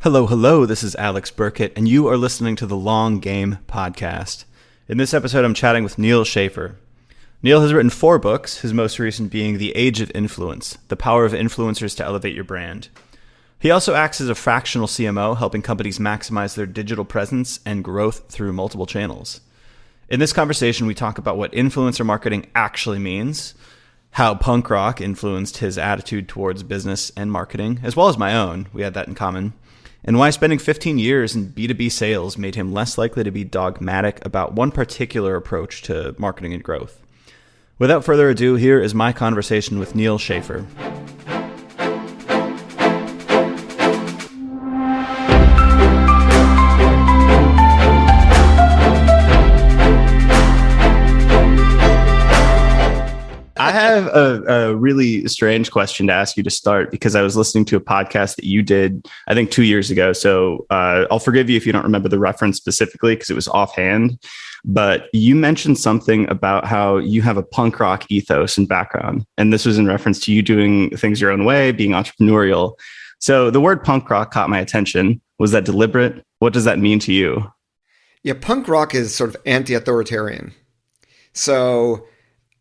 Hello, hello, this is Alex Burkett, and you are listening to the Long Game Podcast. In this episode, I'm chatting with Neal Schaffer. Neal has written 4 books, his most recent being The Age of Influence, The Power of Influencers to Elevate Your Brand. He also acts as a fractional CMO, helping companies maximize their digital presence and growth through multiple channels. In this conversation, we talk about what influencer marketing actually means, how punk rock influenced his attitude towards business and marketing, as well as my own, we had that in common, and why spending 15 years in B2B sales made him less likely to be dogmatic about one particular approach to marketing and growth. Without further ado, here is my conversation with Neal Schaffer. I have a really strange question to ask you to start, because I was listening to a podcast that you did, I think 2 years ago. So I'll forgive you if you don't remember the reference specifically, because it was offhand. But you mentioned something about how you have a punk rock ethos and background. And this was in reference to you doing things your own way, being entrepreneurial. So the word punk rock caught my attention. Was that deliberate? What does that mean to you? Yeah, punk rock is sort of anti-authoritarian. So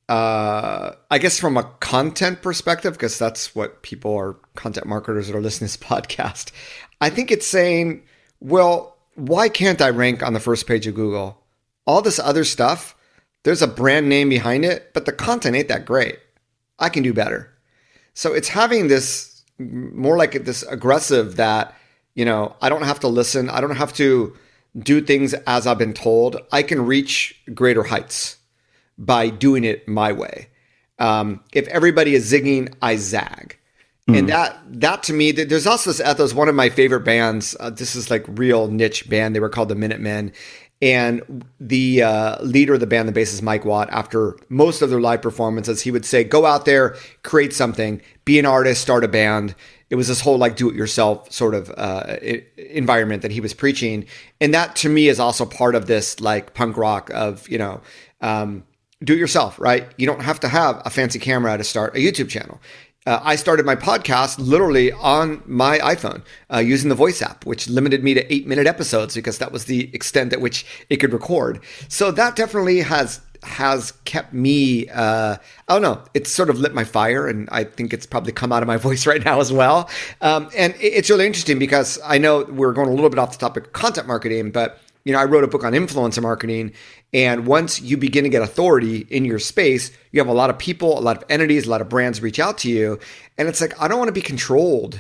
I guess from a content perspective, because that's what people are, content marketers that are listening to this podcast, I think it's saying, well, why can't I rank on the first page of Google? All this other stuff, there's a brand name behind it, but the content ain't that great. I can do better. So it's having this more like this aggressive that, I don't have to listen. I don't have to do things as I've been told. I can reach greater heights by doing it my way. If everybody is zigging, I zag. And that to me, there's also this ethos. One of my favorite bands, this is like real niche band. They were called the Minutemen. And the leader of the band, the bassist Mike Watt, after most of their live performances, he would say, go out there, create something, be an artist, start a band. It was this whole like do-it-yourself sort of environment that he was preaching. And that to me is also part of this like punk rock of, do it yourself, right? You don't have to have a fancy camera to start a YouTube channel. I started my podcast literally on my iPhone using the Voice app, which limited me to 8-minute episodes because that was the extent at which it could record. So that definitely has kept me, I don't know, it's sort of lit my fire, and I think it's probably come out of my voice right now as well. And it's really interesting because I know we're going a little bit off the topic of content marketing, but I wrote a book on influencer marketing. And once you begin to get authority in your space, you have a lot of people, a lot of entities, a lot of brands reach out to you. And it's like, I don't want to be controlled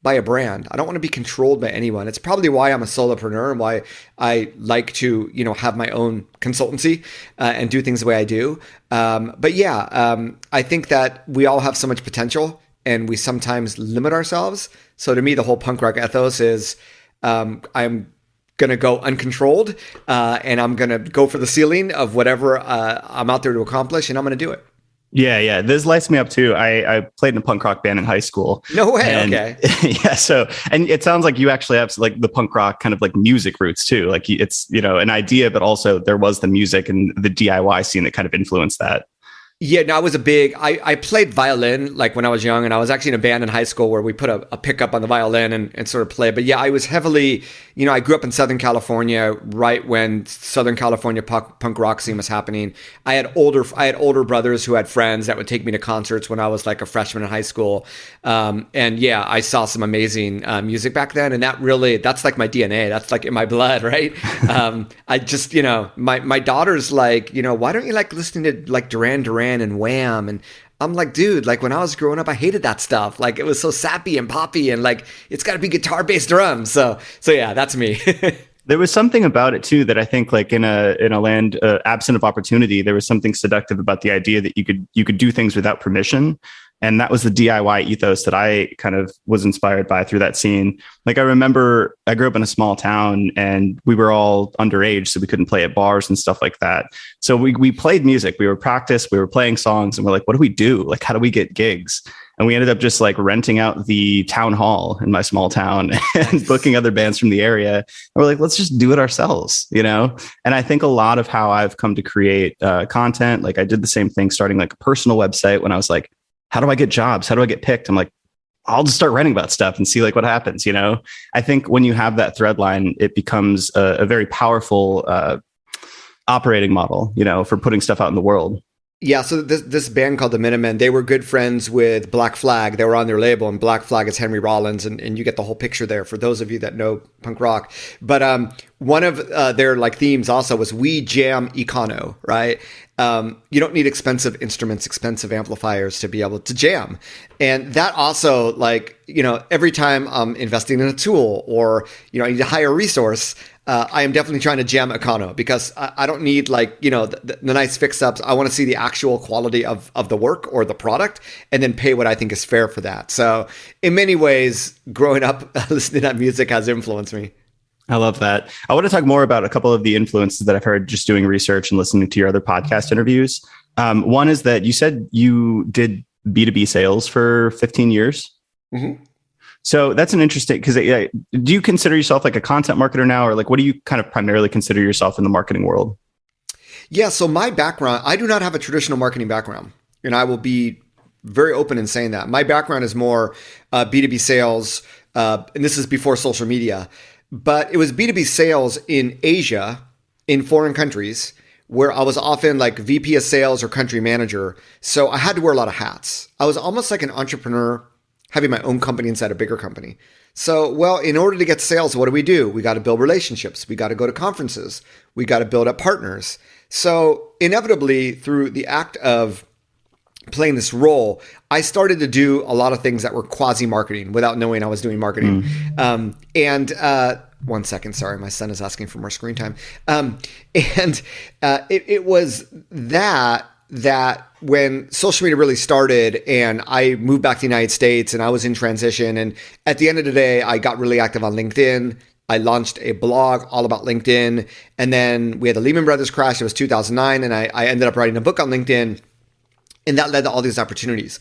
by a brand. I don't want to be controlled by anyone. It's probably why I'm a solopreneur and why I like to, have my own consultancy and do things the way I do. But I think that we all have so much potential and we sometimes limit ourselves. So to me, the whole punk rock ethos is I'm going to go uncontrolled and I'm going to go for the ceiling of whatever I'm out there to accomplish, and I'm going to do it. Yeah. This lights me up too. I played in a punk rock band in high school. No way. Okay. Yeah. So, and it sounds like you actually have like the punk rock kind of like music roots too. Like it's, an idea, but also there was the music and the DIY scene that kind of influenced that. Yeah, no, I played violin like when I was young, and I was actually in a band in high school where we put a pickup on the violin and sort of play. But yeah, I was heavily, I grew up in Southern California right when Southern California punk rock scene was happening. I had older brothers who had friends that would take me to concerts when I was like a freshman in high school. And yeah, I saw some amazing music back then, and that's like my DNA. That's like in my blood, right? I just, my daughter's like, why don't you like listening to like Duran Duran and Wham? And I'm like, dude, like when I was growing up, I hated that stuff. Like it was so sappy and poppy, and like it's got to be guitar based drums. So yeah, that's me. There was something about it too that I think, like in a land absent of opportunity, there was something seductive about the idea that you could do things without permission. And that was the DIY ethos that I kind of was inspired by through that scene. Like I remember I grew up in a small town and we were all underage, so we couldn't play at bars and stuff like that. So we played music, we were practiced, we were playing songs, and we're like, what do we do? Like, how do we get gigs? And we ended up just like renting out the town hall in my small town and booking other bands from the area. And we're like, let's just do it ourselves, And I think a lot of how I've come to create content, like I did the same thing starting like a personal website when I was like, how do I get jobs? How do I get picked? I'm like, I'll just start writing about stuff and see like what happens. I think when you have that thread line, it becomes a very powerful operating model, for putting stuff out in the world. Yeah, so this band called the Minutemen, they were good friends with Black Flag. They were on their label, and Black Flag is Henry Rollins, and you get the whole picture there for those of you that know punk rock. But one of their like themes also was "We Jam Econo," right? You don't need expensive instruments, expensive amplifiers to be able to jam. And that also, like, every time I'm investing in a tool or, I need to hire a resource, I am definitely trying to jam econo because I don't need like, the nice fix-ups. I want to see the actual quality of the work or the product and then pay what I think is fair for that. So in many ways, growing up listening to that music has influenced me. I love that. I want to talk more about a couple of the influences that I've heard just doing research and listening to your other podcast interviews. One is that you said you did B2B sales for 15 years. Mm-hmm. So that's an interesting, because do you consider yourself like a content marketer now, or like what do you kind of primarily consider yourself in the marketing world? Yeah, so my background, I do not have a traditional marketing background, and I will be very open in saying that. My background is more B2B sales, and this is before social media. But it was B2B sales in Asia, in foreign countries, where I was often like VP of sales or country manager. So I had to wear a lot of hats. I was almost like an entrepreneur having my own company inside a bigger company. So, well, in order to get sales, what do? We got to build relationships. We got to go to conferences. We got to build up partners. So inevitably, through the act of playing this role, I started to do a lot of things that were quasi-marketing without knowing I was doing marketing. One second, sorry, my son is asking for more screen time. It was that when social media really started and I moved back to the United States and I was in transition, and at the end of the day, I got really active on LinkedIn. I launched a blog all about LinkedIn, and then we had the Lehman Brothers crash. It was 2009, and I ended up writing a book on LinkedIn. And that led to all these opportunities.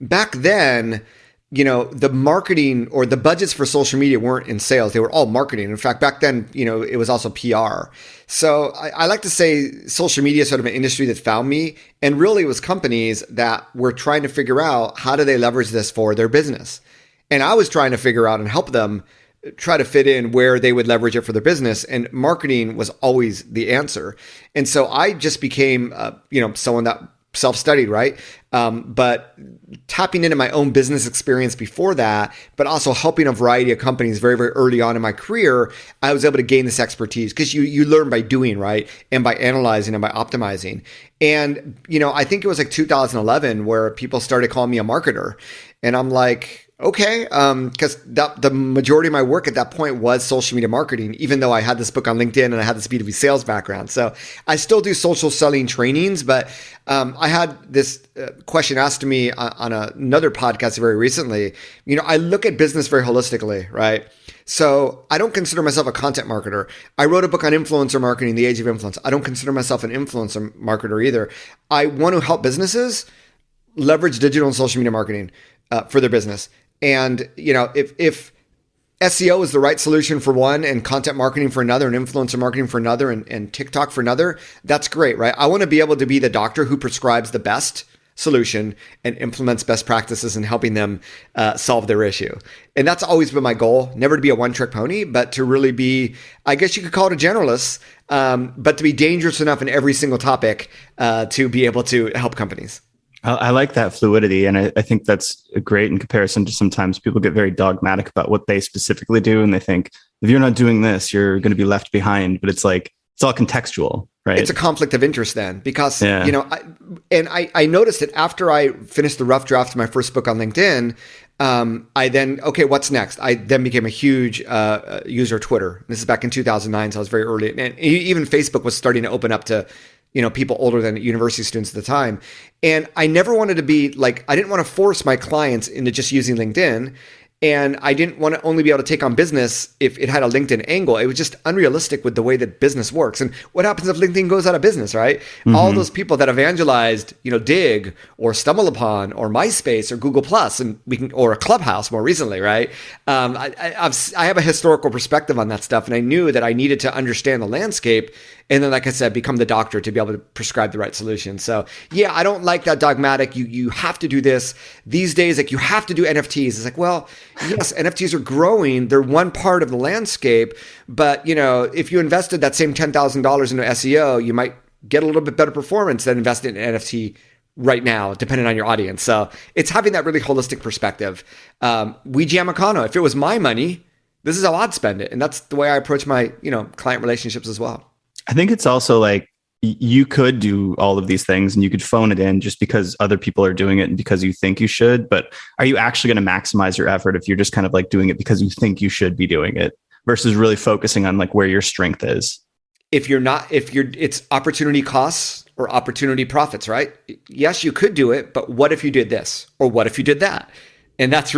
Back then, the marketing or the budgets for social media weren't in sales. They were all marketing. In fact, back then, it was also PR. So I like to say social media is sort of an industry that found me. And really it was companies that were trying to figure out how do they leverage this for their business. And I was trying to figure out and help them try to fit in where they would leverage it for their business. And marketing was always the answer. And so I just became, someone that self-studied, right? But tapping into my own business experience before that, but also helping a variety of companies very, very early on in my career, I was able to gain this expertise because you learn by doing, right? And by analyzing and by optimizing. And, I think it was like 2011 where people started calling me a marketer. And I'm like, okay, because the majority of my work at that point was social media marketing, even though I had this book on LinkedIn and I had this B2B sales background. So I still do social selling trainings, but I had this question asked to me on another podcast very recently. I look at business very holistically, right? So I don't consider myself a content marketer. I wrote a book on influencer marketing, The Age of Influence. I don't consider myself an influencer marketer either. I want to help businesses leverage digital and social media marketing for their business. And, if SEO is the right solution for one and content marketing for another and influencer marketing for another and TikTok for another, that's great, right? I want to be able to be the doctor who prescribes the best solution and implements best practices in helping them solve their issue. And that's always been my goal, never to be a one-trick pony, but to really be, I guess you could call it a generalist, but to be dangerous enough in every single topic to be able to help companies. I like that fluidity. And I think that's great in comparison to sometimes people get very dogmatic about what they specifically do. And they think, if you're not doing this, you're going to be left behind. But it's like, it's all contextual, right? It's a conflict of interest then, because, I noticed that after I finished the rough draft of my first book on LinkedIn, I then, okay, what's next? I then became a huge user of Twitter. This is back in 2009, so I was very early. And even Facebook was starting to open up to people older than university students at the time. And I never wanted to be like, I didn't want to force my clients into just using LinkedIn. And I didn't want to only be able to take on business if it had a LinkedIn angle. It was just unrealistic with the way that business works. And what happens if LinkedIn goes out of business, right? All those people that evangelized, Dig or StumbleUpon or MySpace or Google Plus, and or Clubhouse more recently, right? I have a historical perspective on that stuff, and I knew that I needed to understand the landscape. And then, like I said, become the doctor to be able to prescribe the right solution. So yeah, I don't like that dogmatic. You have to do this these days. Like you have to do NFTs. It's like, well, yes, NFTs are growing. They're one part of the landscape. But if you invested that same $10,000 into SEO, you might get a little bit better performance than investing in an NFT right now, depending on your audience. So it's having that really holistic perspective. Luigi Amicano, if it was my money, this is how I'd spend it. And that's the way I approach my, client relationships as well. I think it's also like you could do all of these things and you could phone it in just because other people are doing it and because you think you should. But are you actually going to maximize your effort if you're just kind of like doing it because you think you should be doing it versus really focusing on like where your strength is? It's opportunity costs or opportunity profits, right? Yes, you could do it, but what if you did this or what if you did that? And that's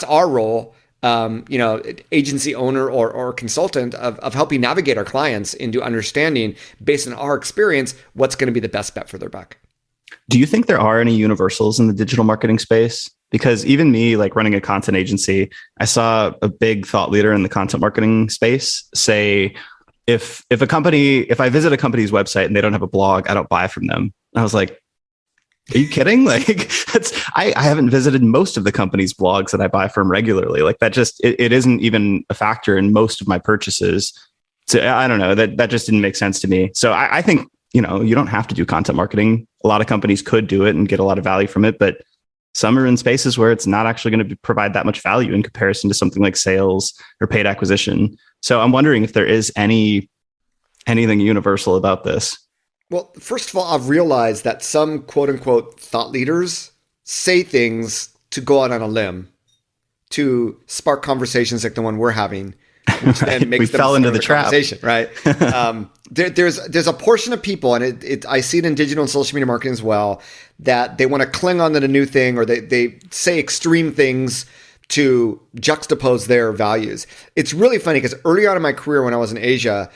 our role. Agency owner or consultant of helping navigate our clients into understanding based on our experience, what's going to be the best bet for their buck. Do you think there are any universals in the digital marketing space? Because even me, like running a content agency, I saw a big thought leader in the content marketing space say, if I visit a company's website and they don't have a blog, I don't buy from them. And I was like, are you kidding? Like I haven't visited most of the company's blogs that I buy from regularly. Like that just, it isn't even a factor in most of my purchases. So I don't know, that just didn't make sense to me. So I think, you don't have to do content marketing. A lot of companies could do it and get a lot of value from it, but some are in spaces where it's not actually going to provide that much value in comparison to something like sales or paid acquisition. So I'm wondering if there is anything universal about this. Well, first of all, I've realized that some quote unquote thought leaders say things to go out on a limb to spark conversations like the one we're having, which then makes we them fell into the trap, conversation, right? There's a portion of people, and I see it in digital and social media marketing as well, that they want to cling on to the new thing, or they say extreme things to juxtapose their values. It's really funny because early on in my career when I was in Asia,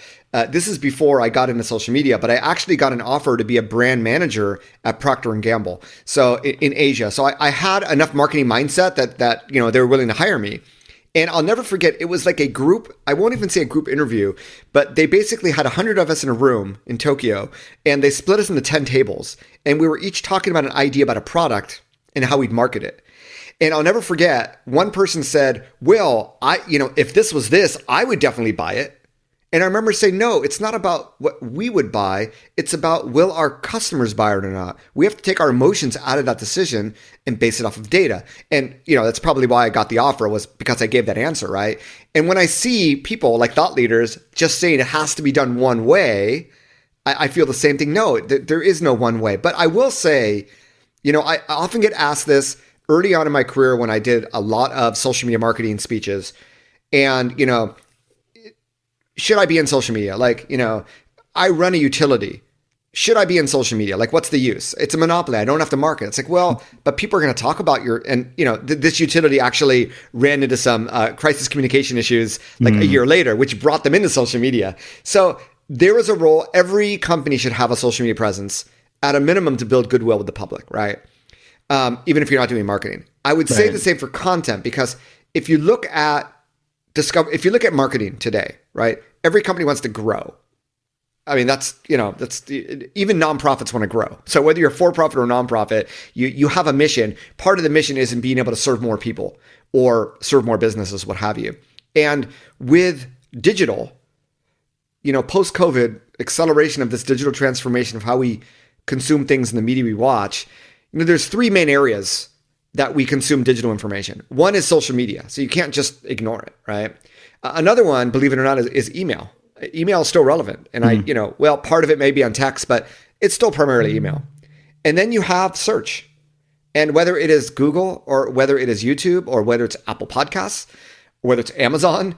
this is before I got into social media, but I actually got an offer to be a brand manager at Procter & Gamble. So in Asia. So I had enough marketing mindset that they were willing to hire me. And I'll never forget, it was like a group, I won't even say a group interview, but they basically had 100 of us in a room in Tokyo, and they split us into 10 tables. And we were each talking about an idea about a product and how we'd market it. And I'll never forget, one person said, well, if this was this, I would definitely buy it. And I remember saying, no, it's not about what we would buy. It's about, will our customers buy it or not? We have to take our emotions out of that decision and base it off of data. And, that's probably why I got the offer, was because I gave that answer, right? And when I see people like thought leaders just saying it has to be done one way, I feel the same thing. No, there is no one way. But I will say, I often get asked this early on in my career when I did a lot of social media marketing speeches. And, should I be in social media? Like, I run a utility. Should I be in social media? Like, what's the use? It's a monopoly. I don't have to market. It's like, well, but people are going to talk about this utility actually ran into some crisis communication issues like a year later, which brought them into social media. So there is a role. Every company should have a social media presence at a minimum to build goodwill with the public, right? Even if you're not doing marketing. I would say the same for content, because if you look at marketing today, right? Every company wants to grow. I mean, that's even nonprofits want to grow. So whether you're for-profit or nonprofit, you have a mission. Part of the mission is in being able to serve more people or serve more businesses, what have you. And with digital, post-COVID, acceleration of this digital transformation of how we consume things in the media we watch, there's three main areas that we consume digital information. One is social media. So you can't just ignore it, right? Another one, believe it or not, is email. Email is still relevant. And part of it may be on text, but it's still primarily email. And then you have search. And whether it is Google or whether it is YouTube or whether it's Apple Podcasts, or whether it's Amazon,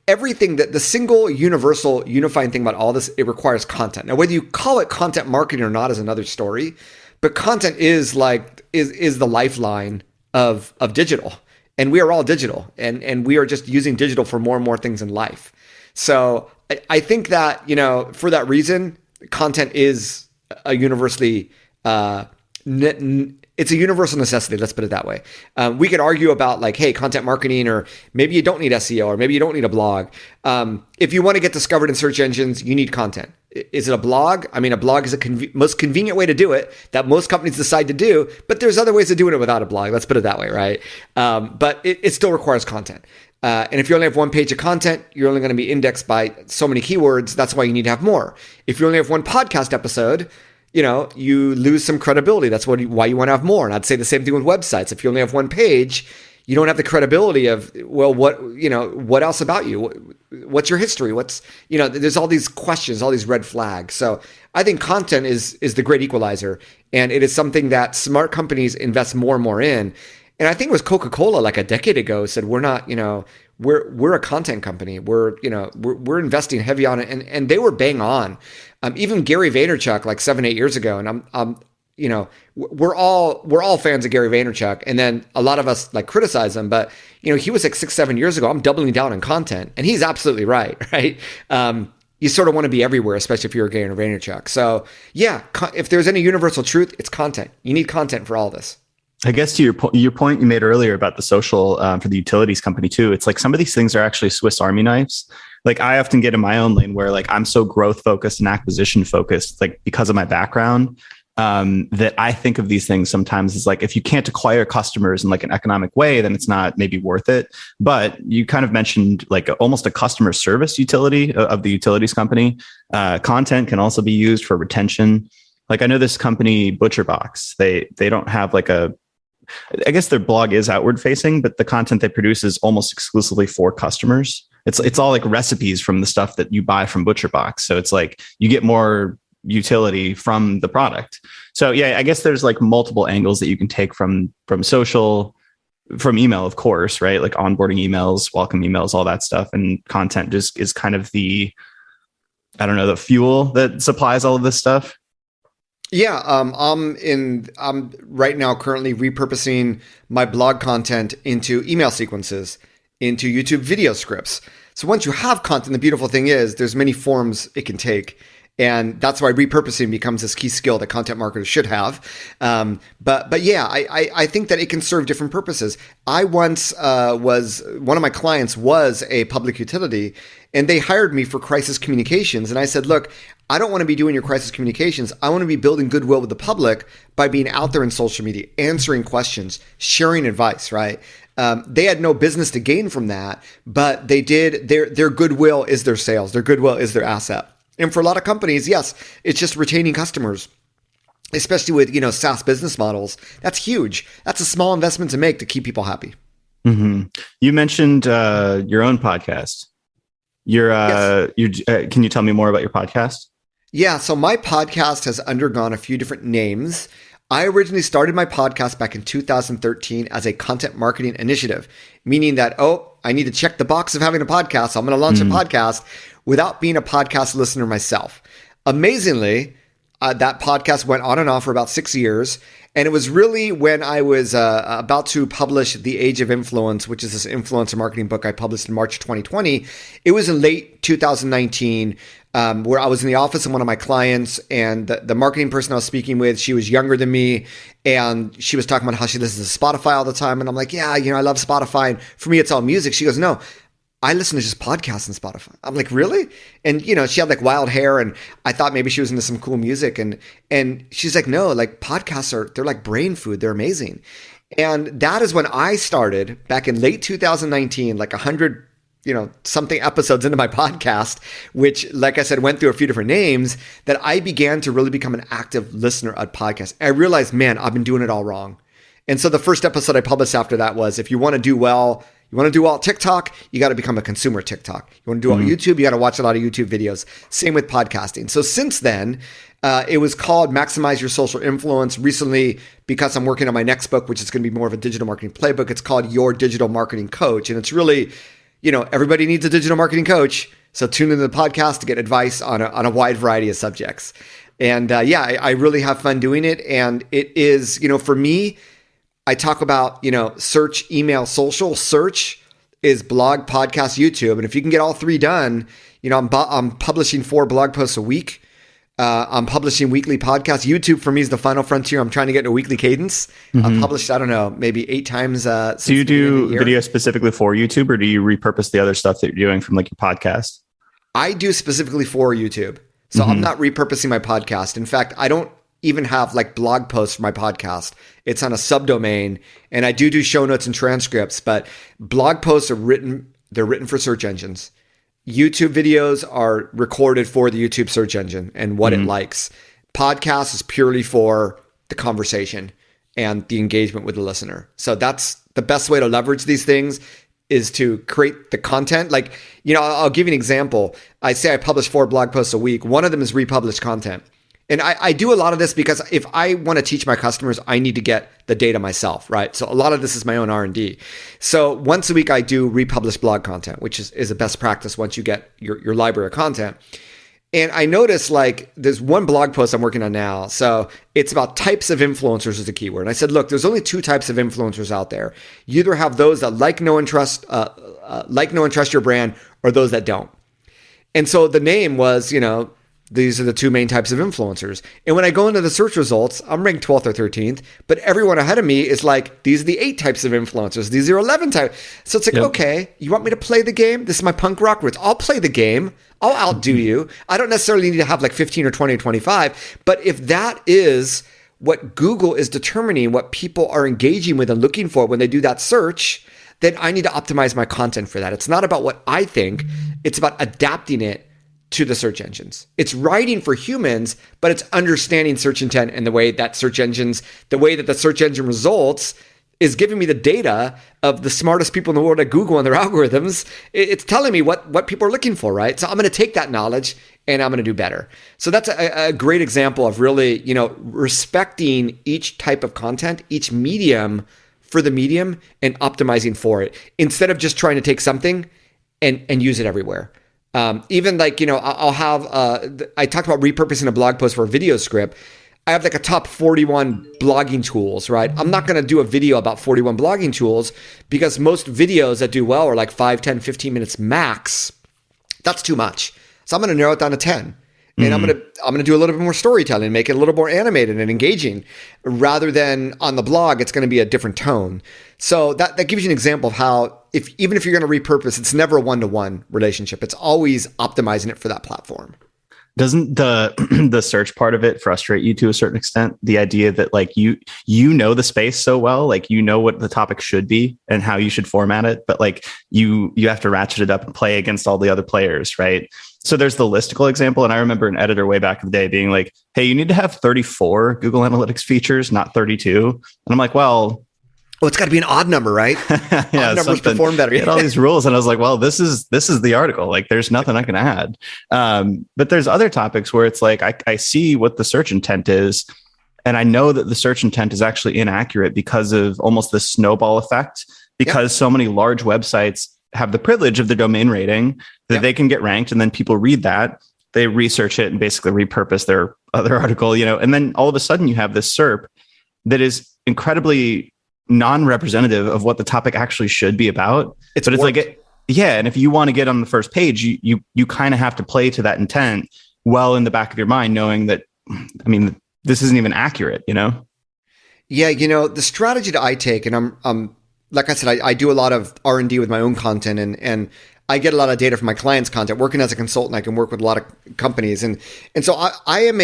everything, that the single universal unifying thing about all this, it requires content. Now, whether you call it content marketing or not is another story, but content is the lifeline of digital. and we are all digital, and we are just using digital for more and more things in life. So I think that, for that reason, content is a universally it's a universal necessity. Let's put it that way. We could argue about like, hey, content marketing, or maybe you don't need SEO, or maybe you don't need a blog. If you want to get discovered in search engines, you need content. Is it a blog? I mean, a blog is the most convenient way to do it that most companies decide to do, but there's other ways of doing it without a blog. Let's put it that way, right? But it still requires content. And if you only have one page of content, you're only going to be indexed by so many keywords. That's why you need to have more. If you only have one podcast episode, you lose some credibility. That's why you want to have more. And I'd say the same thing with websites. If you only have one page, you don't have the credibility of, well, what else about you? What's your history? There's all these questions, all these red flags. So I think content is the great equalizer. And it is something that smart companies invest more and more in. And I think it was Coca-Cola like a decade ago said, we're not, we're a content company. We're investing heavy on it. And they were bang on. Even Gary Vaynerchuk like 7-8 years ago. And we're all fans of Gary Vaynerchuk. And then a lot of us like criticize him, but he was like 6-7 years ago. I'm doubling down on content, and he's absolutely right. Right. You sort of want to be everywhere, especially if you're a Gary Vaynerchuk. So yeah, if there's any universal truth, it's content. You need content for all this. I guess to your point you made earlier about the social for the utilities company too, it's like some of these things are actually Swiss Army knives. Like I often get in my own lane where like I'm so growth focused and acquisition focused, like because of my background, that I think of these things sometimes as like, if you can't acquire customers in like an economic way, then it's not maybe worth it. But you kind of mentioned like almost a customer service utility of the utilities company. Content can also be used for retention. Like I know this company ButcherBox, they don't have like I guess their blog is outward facing, but the content they produce is almost exclusively for customers. It's all like recipes from the stuff that you buy from ButcherBox. So it's like you get more utility from the product. So yeah, I guess there's like multiple angles that you can take from social, from email, of course, right? Like onboarding emails, welcome emails, all that stuff. And content just is kind of the fuel that supplies all of this stuff. Yeah, I'm right now currently repurposing my blog content into email sequences, into YouTube video scripts. So once you have content, the beautiful thing is there's many forms it can take. And that's why repurposing becomes this key skill that content marketers should have. But yeah, I think that it can serve different purposes. I once one of my clients was a public utility, and they hired me for crisis communications. And I said, look, I don't want to be doing your crisis communications. I want to be building goodwill with the public by being out there in social media, answering questions, sharing advice, right? They had no business to gain from that, but they did. Their goodwill is their sales. Their goodwill is their asset. And for a lot of companies, yes, it's just retaining customers, especially with, SaaS business models. That's huge. That's a small investment to make to keep people happy. Mm-hmm. You mentioned your own podcast. Yes. Can you tell me more about your podcast? Yeah. So my podcast has undergone a few different names. I originally started my podcast back in 2013 as a content marketing initiative, meaning that, I need to check the box of having a podcast. So I'm going to launch a podcast without being a podcast listener myself. Amazingly, that podcast went on and off for about 6 years. And it was really when I was about to publish The Age of Influence, which is this influencer marketing book I published in March 2020. It was in late 2019 where I was in the office of one of my clients, and the marketing person I was speaking with, she was younger than me, and she was talking about how she listens to Spotify all the time. And I'm like, yeah, I love Spotify. And for me, it's all music. She goes, no, I listen to just podcasts on Spotify. I'm like, really? And, she had like wild hair, and I thought maybe she was into some cool music. And she's like, no, like podcasts they're like brain food. They're amazing. And that is when I started back in late 2019, like 100, something episodes into my podcast, which, like I said, went through a few different names, that I began to really become an active listener of podcasts. I realized, man, I've been doing it all wrong. And so the first episode I published after that was, if you want to do well, you want to do well at TikTok, you got to become a consumer TikTok. You want to do well on YouTube, you got to watch a lot of YouTube videos. Same with podcasting. So since then, it was called Maximize Your Social Influence. Recently, because I'm working on my next book, which is going to be more of a digital marketing playbook, it's called Your Digital Marketing Coach. And it's really, everybody needs a digital marketing coach. So tune into the podcast to get advice on a wide variety of subjects. And I really have fun doing it. And it is, for me, I talk about, search, email, social. Search is blog, podcast, YouTube. And if you can get all three done, I'm publishing 4 blog posts a week. I'm publishing weekly podcasts. YouTube for me is the final frontier. I'm trying to get into a weekly cadence. I've published, I don't know, maybe 8 times. Since do you do video specifically for YouTube, or do you repurpose the other stuff that you're doing from like your podcast? I do specifically for YouTube. So I'm not repurposing my podcast. In fact, I don't even have like blog posts for my podcast. It's on a subdomain, and I do show notes and transcripts, but blog posts are they're written for search engines. YouTube videos are recorded for the YouTube search engine and what it likes. Podcast is purely for the conversation and the engagement with the listener. So that's the best way to leverage these things, is to create the content. Like, I'll give you an example. I say I publish 4 blog posts a week. One of them is republished content. And I do a lot of this because if I want to teach my customers, I need to get the data myself, right? So a lot of this is my own R&D. So once a week, I do republish blog content, which is a best practice once you get your library of content. And I noticed like there's one blog post I'm working on now. So it's about types of influencers is a keyword. And I said, look, there's only 2 types of influencers out there. You either have those that like, know, and trust your brand, or those that don't. And so the name was, these are the 2 main types of influencers. And when I go into the search results, I'm ranked 12th or 13th, but everyone ahead of me is like, these are the 8 types of influencers. These are 11 types. So it's like, okay, you want me to play the game? This is my punk rock roots. I'll play the game. I'll outdo you. I don't necessarily need to have like 15 or 20 or 25. But if that is what Google is determining what people are engaging with and looking for when they do that search, then I need to optimize my content for that. It's not about what I think. It's about adapting it to the search engines. It's writing for humans, but it's understanding search intent and the way that the search engine results is giving me the data of the smartest people in the world at Google and their algorithms. It's telling me what people are looking for, right? So I'm going to take that knowledge and I'm going to do better. So that's a great example of really, respecting each type of content, each medium for the medium, and optimizing for it instead of just trying to take something and use it everywhere. Even like, I'll have, I talked about repurposing a blog post for a video script. I have like a top 41 blogging tools, right? I'm not going to do a video about 41 blogging tools because most videos that do well are like 5, 10, 15 minutes max. That's too much. So I'm going to narrow it down to 10. And I'm gonna do a little bit more storytelling, make it a little more animated and engaging, rather than on the blog, it's going to be a different tone. So that gives you an example of how even if you're going to repurpose, it's never a one-to-one relationship. It's always optimizing it for that platform. Doesn't the search part of it frustrate you to a certain extent? The idea that like you know the space so well, like you know what the topic should be and how you should format it, but like you have to ratchet it up and play against all the other players, right? So there's the listicle example, and I remember an editor way back in the day being like, "Hey, you need to have 34 Google Analytics features, not 32." And I'm like, "Well, it's got to be an odd number, right? Yeah, odd numbers perform better." Had all these rules, and I was like, "Well, this is the article. Like, there's nothing I can add." But there's other topics where it's like I see what the search intent is, and I know that the search intent is actually inaccurate because of almost the snowball effect. Because so many large websites have the privilege of the domain rating that they can get ranked, and then people read that, they research it, and basically repurpose their other article, and then all of a sudden you have this SERP that is incredibly non-representative of what the topic actually should be about. It's like, and if you want to get on the first page, you kind of have to play to that intent well in the back of your mind, knowing that, I mean, this isn't even accurate, Yeah, the strategy that I take, and I'm like I said, I do a lot of R&D with my own content, and I get a lot of data from my clients' content. Working as a consultant, I can work with a lot of companies, and so I am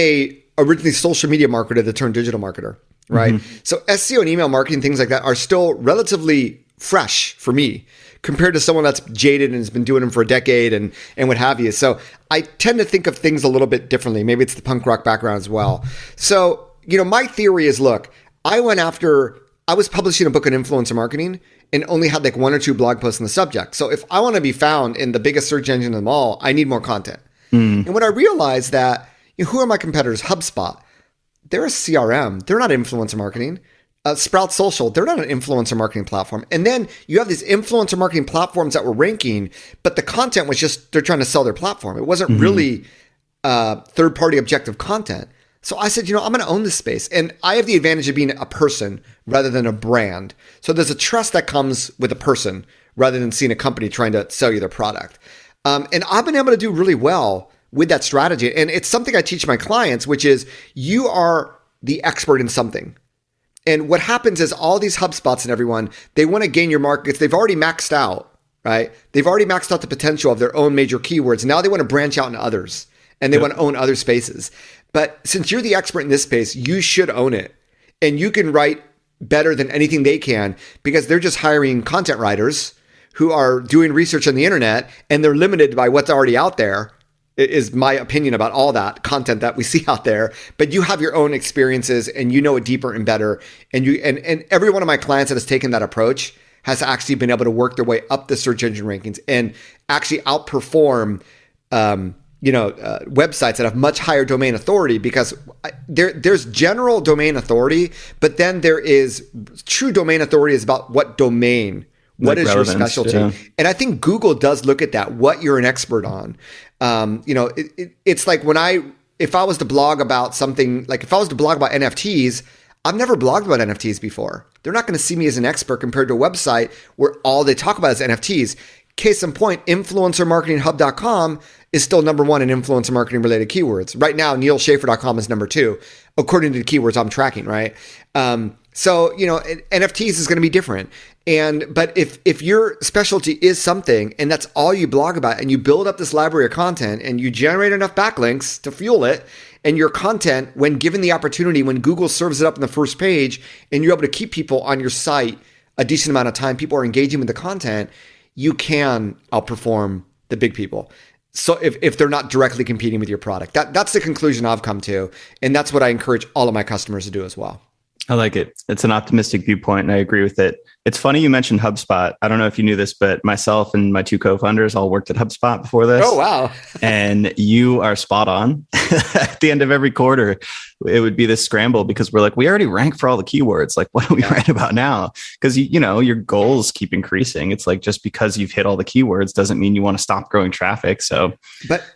originally social media marketer that turned digital marketer, right? Mm-hmm. So SEO and email marketing, things like that, are still relatively fresh for me compared to someone that's jaded and has been doing them for a decade and what have you. So I tend to think of things a little bit differently. Maybe it's the punk rock background as well. So my theory is, look, I was publishing a book on influencer marketing and only had like 1 or 2 blog posts on the subject. So if I want to be found in the biggest search engine of them all, I need more content. And when I realized that, who are my competitors? HubSpot, they're a CRM. They're not influencer marketing. Sprout Social, they're not an influencer marketing platform. And then you have these influencer marketing platforms that were ranking, but the content was just, they're trying to sell their platform. It wasn't really third-party objective content. So I said, I'm going to own this space. And I have the advantage of being a person rather than a brand. So there's a trust that comes with a person rather than seeing a company trying to sell you their product. And I've been able to do really well with that strategy. And it's something I teach my clients, which is you are the expert in something. And what happens is all these HubSpots and everyone, they want to gain your markets. They've already maxed out, right? They've already maxed out the potential of their own major keywords. Now they want to branch out into others and they want to own other spaces. But since you're the expert in this space, you should own it. And you can write better than anything they can because they're just hiring content writers who are doing research on the internet and they're limited by what's already out there, is my opinion about all that content that we see out there. But you have your own experiences and you know it deeper and better. And and every one of my clients that has taken that approach has actually been able to work their way up the search engine rankings and actually outperform websites that have much higher domain authority, because there's general domain authority, but then there is true domain authority is about what domain, what is your specialty? Yeah. And I think Google does look at that, what you're an expert on. It's like if I was to blog about something, like if I was to blog about NFTs, I've never blogged about NFTs before. They're not going to see me as an expert compared to a website where all they talk about is NFTs. Case in point, influencermarketinghub.com is still number one in influencer marketing related keywords. Right now, nealschaffer.com is number two, according to the keywords I'm tracking, right? So NFTs is going to be different. But if your specialty is something and that's all you blog about and you build up this library of content and you generate enough backlinks to fuel it, and your content, when given the opportunity, when Google serves it up in the first page and you're able to keep people on your site a decent amount of time, people are engaging with the content, you can outperform the big people. So if they're not directly competing with your product, that's the conclusion I've come to. And that's what I encourage all of my customers to do as well. I like it. It's an optimistic viewpoint and I agree with it. It's funny you mentioned HubSpot. I don't know if you knew this, but myself and my two co-founders all worked at HubSpot before this. Oh, wow. And you are spot on. At the end of every quarter, it would be this scramble because we're like, we already rank for all the keywords. Like, what do we write about now? Because, your goals keep increasing. It's like, just because you've hit all the keywords doesn't mean you want to stop growing traffic. So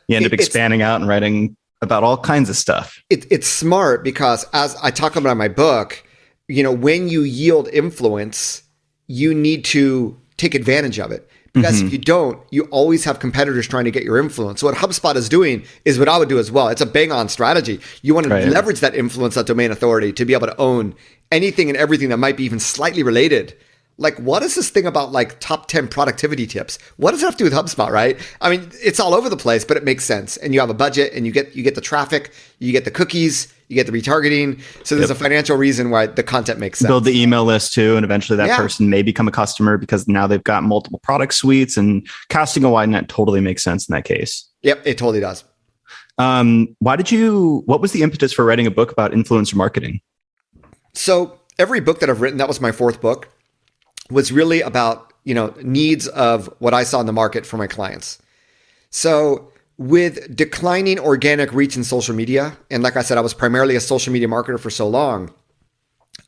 you end up expanding out and writing about all kinds of stuff. It's smart because, as I talk about in my book, when you yield influence, you need to take advantage of it. Because if you don't, you always have competitors trying to get your influence. So what HubSpot is doing is what I would do as well. It's a bang-on strategy. You want to leverage that influence, that domain authority, to be able to own anything and everything that might be even slightly related. Like, what is this thing about like top 10 productivity tips? What does it have to do with HubSpot, right? I mean, it's all over the place, but it makes sense. And you have a budget and you get the traffic, you get the cookies, you get the retargeting. So there's a financial reason why the content makes sense. Build the email list too. And eventually that person may become a customer because now they've got multiple product suites, and casting a wide net totally makes sense in that case. Yep, it totally does. What was the impetus for writing a book about influencer marketing? So every book that I've written, that was my fourth book, was really about, needs of what I saw in the market for my clients. So with declining organic reach in social media, and like I said, I was primarily a social media marketer for so long,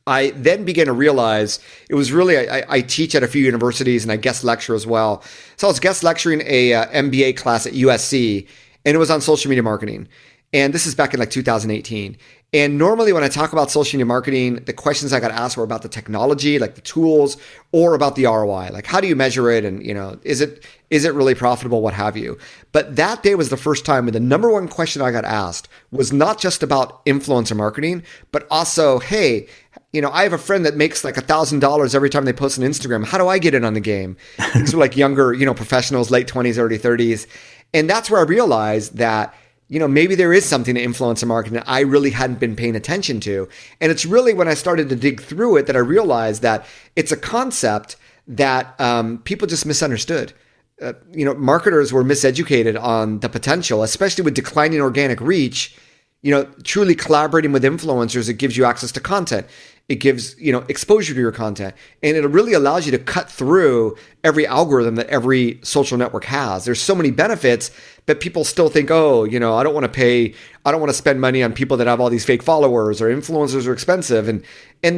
I then began to realize it was really, I teach at a few universities and I guest lecture as well. So I was guest lecturing a MBA class at USC, and it was on social media marketing. And this is back in like 2018. And normally when I talk about social media marketing, the questions I got asked were about the technology, like the tools, or about the ROI. Like, how do you measure it? And, is it really profitable? What have you? But that day was the first time when the number one question I got asked was not just about influencer marketing, but also, hey, I have a friend that makes like $1,000 every time they post on Instagram. How do I get in on the game? These were like younger, professionals, late 20s, early 30s. And that's where I realized that, maybe there is something to influencer marketing that I really hadn't been paying attention to. And it's really when I started to dig through it that I realized that it's a concept that people just misunderstood. Marketers were miseducated on the potential, especially with declining organic reach. Truly collaborating with influencers, it gives you access to content. It gives, exposure to your content, and it really allows you to cut through every algorithm that every social network has. There's so many benefits, but people still think, I don't want to spend money on people that have all these fake followers, or influencers are expensive. And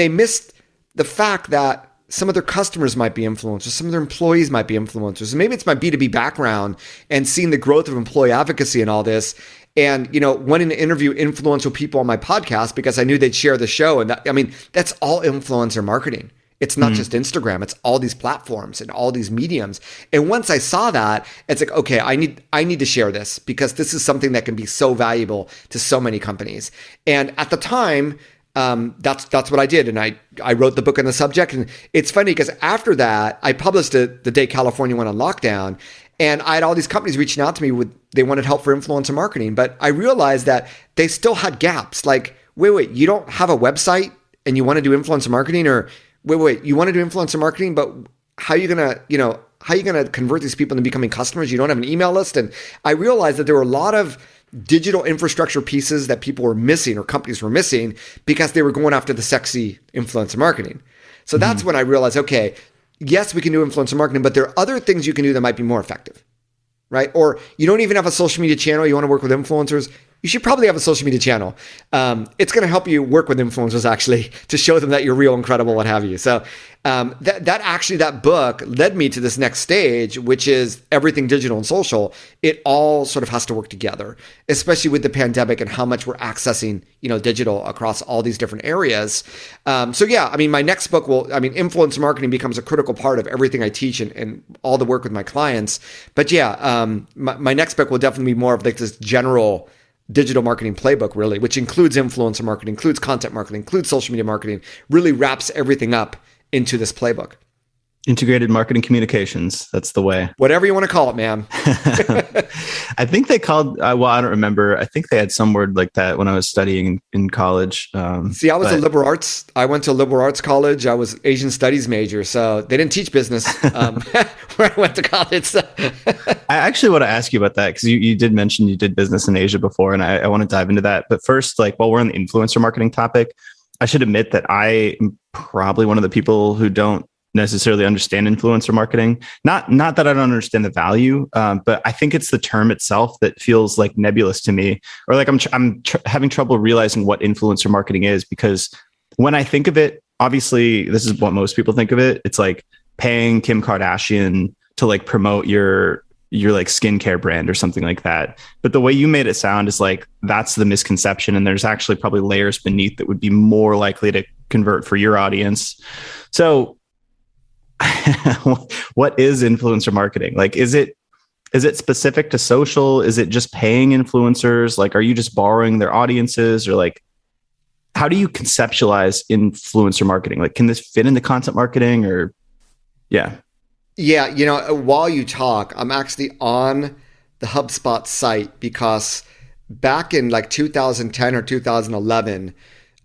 they missed the fact that some of their customers might be influencers, some of their employees might be influencers. And maybe it's my B2B background and seeing the growth of employee advocacy and all this. and, wanting to interview influential people on my podcast because I knew they'd share the show. And that's all influencer marketing. It's not just Instagram. It's all these platforms and all these mediums. And once I saw that, it's like, okay, I need to share this because this is something that can be so valuable to so many companies. And at the time, that's what I did. And I wrote the book on the subject. And it's funny because after that, I published it the day California went on lockdown. And I had all these companies reaching out to me they wanted help for influencer marketing. But I realized that they still had gaps. Like, wait, you don't have a website and you want to do influencer marketing? Or wait, you want to do influencer marketing, but how are you gonna convert these people into becoming customers? You don't have an email list. And I realized that there were a lot of digital infrastructure pieces that people were missing or companies were missing because they were going after the sexy influencer marketing. So that's when I realized, okay, yes, we can do influencer marketing, but there are other things you can do that might be more effective, right? Or you don't even have a social media channel. You want to work with influencers. You should probably have a social media channel. It's going to help you work with influencers actually to show them that you're real, incredible, what have you. So that book led me to this next stage, which is everything digital and social. It all sort of has to work together, especially with the pandemic and how much we're accessing, digital across all these different areas. My next book influencer marketing becomes a critical part of everything I teach and all the work with my clients. But my next book will definitely be more of like this general digital marketing playbook, really, which includes influencer marketing, includes content marketing, includes social media marketing, really wraps everything up into this playbook. Integrated marketing communications. That's the way. Whatever you want to call it, man. I think they called, I don't remember. I think they had some word like that when I was studying in college. See, I was a liberal arts. I went to a liberal arts college. I was Asian studies major. So they didn't teach business where I went to college. So. I actually want to ask you about that because you did mention you did business in Asia before, and I want to dive into that. But first, while we're on the influencer marketing topic, I should admit that I am probably one of the people who don't necessarily understand influencer marketing. Not that I don't understand the value, but I think it's the term itself that feels like nebulous to me, or like I'm having trouble realizing what influencer marketing is, because when I think of it, obviously this is what most people think of it. It's like paying Kim Kardashian to promote your skincare brand or something like that. But the way you made it sound is like that's the misconception, and there's actually probably layers beneath that would be more likely to convert for your audience. So what is influencer marketing? Is it specific to social? Is it just paying influencers? Are you just borrowing their audiences, or how do you conceptualize influencer marketing? Can this fit into content marketing, or yeah? Yeah, while you talk, I'm actually on the HubSpot site because back in 2010 or 2011,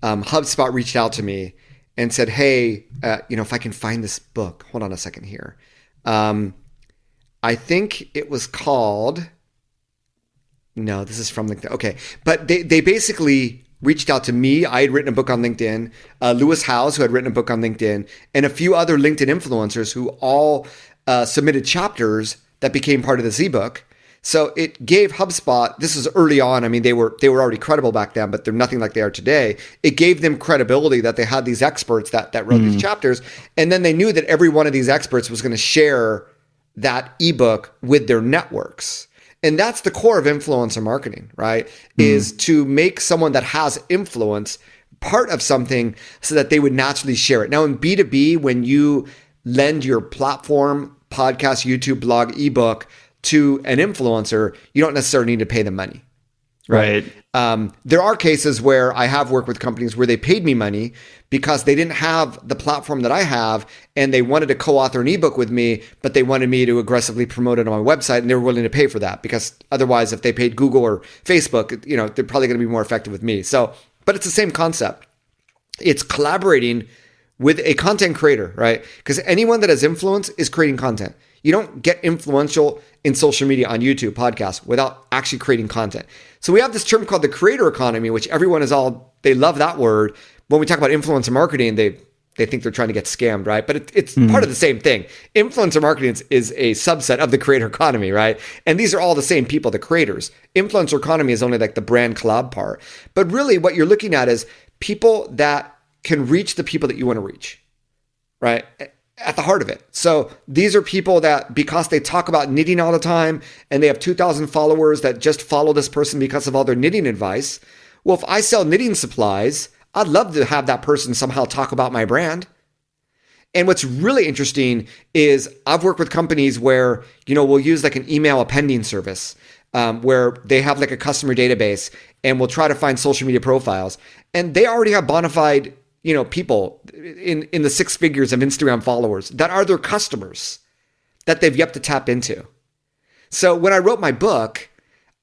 HubSpot reached out to me and said, hey, if I can find this book, hold on a second here. I think it was called, no, this is from LinkedIn. Okay. But they basically reached out to me. I had written a book on LinkedIn, Lewis Howes, who had written a book on LinkedIn, and a few other LinkedIn influencers who all submitted chapters that became part of this ebook. So it gave HubSpot, this was early on. They were already credible back then, but they're nothing like they are today. It gave them credibility that they had these experts that wrote these chapters. And then they knew that every one of these experts was going to share that ebook with their networks. And that's the core of influencer marketing, right? Is to make someone that has influence part of something so that they would naturally share it. Now in B2B, when you lend your platform, podcast, YouTube, blog, ebook to an influencer, you don't necessarily need to pay them money. Right. There are cases where I have worked with companies where they paid me money because they didn't have the platform that I have and they wanted to co-author an ebook with me, but they wanted me to aggressively promote it on my website, and they were willing to pay for that because otherwise if they paid Google or Facebook, they're probably going to be more effective with me. So, but it's the same concept. It's collaborating with a content creator, right? Because anyone that has influence is creating content. You don't get influential in social media, on YouTube, podcasts, without actually creating content. So we have this term called the creator economy, which everyone they love that word. When we talk about influencer marketing, they think they're trying to get scammed, right? But it's part of the same thing. Influencer marketing is a subset of the creator economy, right? And these are all the same people, the creators. Influencer economy is only the brand collab part. But really what you're looking at is people that can reach the people that you want to reach, right? at the heart of it. So these are people that, because they talk about knitting all the time and they have 2,000 followers that just follow this person because of all their knitting advice. Well, if I sell knitting supplies, I'd love to have that person somehow talk about my brand. And what's really interesting is I've worked with companies where, we'll use like an email appending service where they have like a customer database and we'll try to find social media profiles. And they already have bona fide, people in the six figures of Instagram followers that are their customers that they've yet to tap into. So when I wrote my book,